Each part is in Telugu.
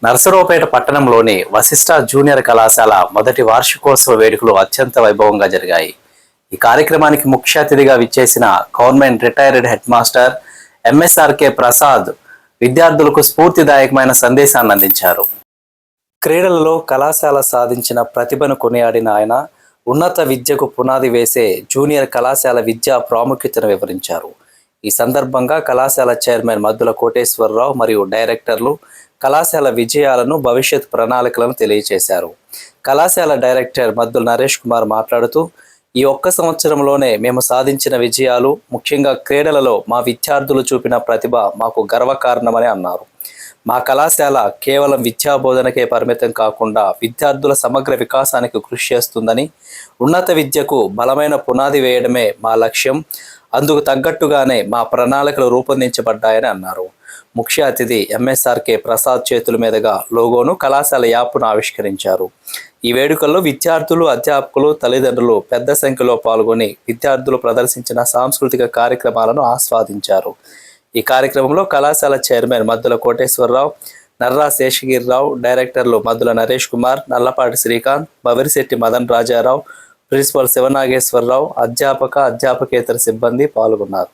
నర్సరావుపేట పట్టణంలోని వశిష్ఠ జూనియర్ కళాశాల మొదటి వార్షికోత్సవ వేడుకలు అత్యంత వైభవంగా జరిగాయి. ఈ కార్యక్రమానికి ముఖ్య అతిథిగా విచ్చేసిన government retired head master MSRK Prasad విద్యార్థులకు స్ఫూర్తిదాయకమైన సందేశాన్ని అందించారు. క్రీడలలో కళాశాల సాధించిన ప్రతిభను కొనియాడిన ఆయన ఉన్నత విద్యకు పునాది వేసే జూనియర్ కళాశాల విద్యా ప్రాముఖ్యతను వివరించారు. ఈ సందర్భంగా కళాశాల చైర్మన్ మద్దుల కోటేశ్వరరావు మరియు డైరెక్టర్లు కళాశాల విజయాలను, భవిష్యత్ ప్రణాళికలను తెలియజేశారు. కళాశాల డైరెక్టర్ మద్దుల నరేష్ కుమార్ మాట్లాడుతూ, ఈ ఒక్క సంవత్సరంలోనే మేము సాధించిన విజయాలు, ముఖ్యంగా క్రీడలలో మా విద్యార్థులు చూపిన ప్రతిభ మాకు గర్వకారణమని అన్నారు. మా కళాశాల కేవలం విద్యాబోధనకే పరిమితం కాకుండా విద్యార్థుల సమగ్ర వికాసానికి కృషి చేస్తుందని, ఉన్నత విద్యకు బలమైన పునాది వేయడమే మా లక్ష్యం, అందుకు తగ్గట్టుగానే మా ప్రణాళికలు రూపొందించబడ్డాయని అన్నారు. ముఖ్య అతిథి ఎంఎస్ఆర్కే ప్రసాద్ చేతుల మీదుగా లోగోను, కళాశాల యాప్ను ఆవిష్కరించారు. ఈ వేడుకల్లో విద్యార్థులు, అధ్యాపకులు, తల్లిదండ్రులు పెద్ద సంఖ్యలో పాల్గొని విద్యార్థులు ప్రదర్శించిన సాంస్కృతిక కార్యక్రమాలను ఆస్వాదించారు. ఈ కార్యక్రమంలో కళాశాల చైర్మన్ మద్దుల కోటేశ్వరరావు, నర్రా శేషగిరిరావు, డైరెక్టర్లు మద్దుల నరేష్ కుమార్, నల్లపాటి శ్రీకాంత్, బవిరిశెట్టి మదన్ రాజారావు, ప్రిన్సిపల్ శివనాగేశ్వరరావు, అధ్యాపకేతర సిబ్బంది పాల్గొన్నారు.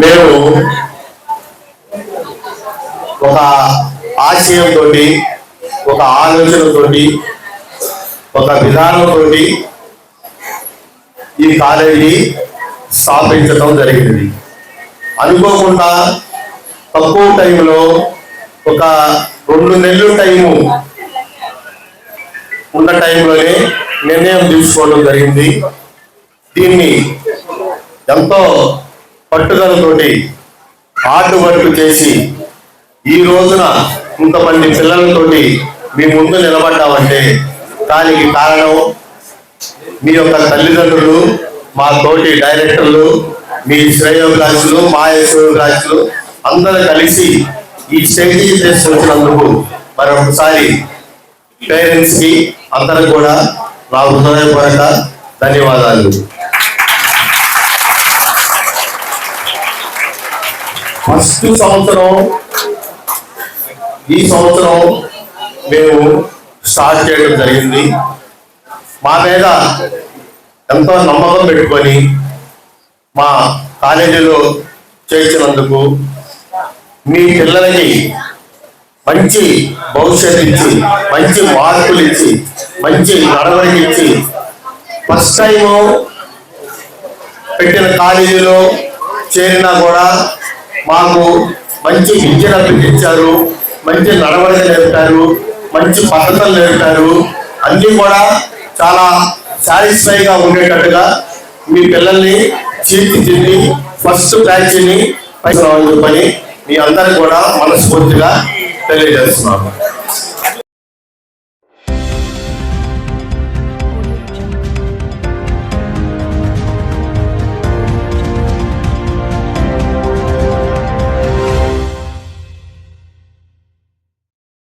మేము ఒక ఆశయంతో, ఒక ఆలోచనతోటి, ఒక విధానంతో ఈ కాలేజీ స్థాపించడం జరిగింది. అనుకోకుండా తక్కువ టైంలో ఒక 2 నెలలు టైము ఉన్న టైంలోనే నిర్ణయం తీసుకోవడం జరిగింది. దీన్ని ఎంతో పట్టుదలతోటి హార్డ్ వర్క్ చేసి ఈ రోజున ఇంతమంది పిల్లలతోటి మీ ముందు నిలబడ్డామంటే దానికి కారణం మీ యొక్క తల్లిదండ్రులు, మా తోటి డైరెక్టర్లు, మీ శ్రేయోభిలాషులు, మా శ్రేయోభిలాషులు అందరూ కలిసి ఈ స్టేజీ తీసుకొచ్చినందుకు మరొకసారి పేరెంట్స్కి అందరూ కూడా నా హృదయపూర్వక ధన్యవాదాలు. ఫస్ట్ సంవత్సరం, ఈ సంవత్సరం మేము స్టార్ట్ చేయడం జరిగింది. మా మీద ఎంతో నమ్మకం పెట్టుకొని మా కాలేజీలో చేర్చినందుకు, మీ పిల్లలకి మంచి భవిష్యత్తు ఇచ్చి, మంచి మార్కులు ఇచ్చి, మంచి నడవడికి ఇచ్చి, ఫస్ట్ టైము పెట్టిన కాలేజీలో చేరినా కూడా మాకు మంచి విద్యను అభ్యసించారు, మంచి నడవడిక నేర్పారు, మంచి పద్ధతులు నేర్పారు. అన్నీ కూడా చాలా సాటిస్ఫైగా ఉండేటట్టుగా మీ పిల్లల్ని తీర్చిదిద్ది ఫస్ట్ బ్యాచ్ని పని మీ అందరూ కూడా మనస్ఫూర్తిగా తెలియజేస్తున్నాను.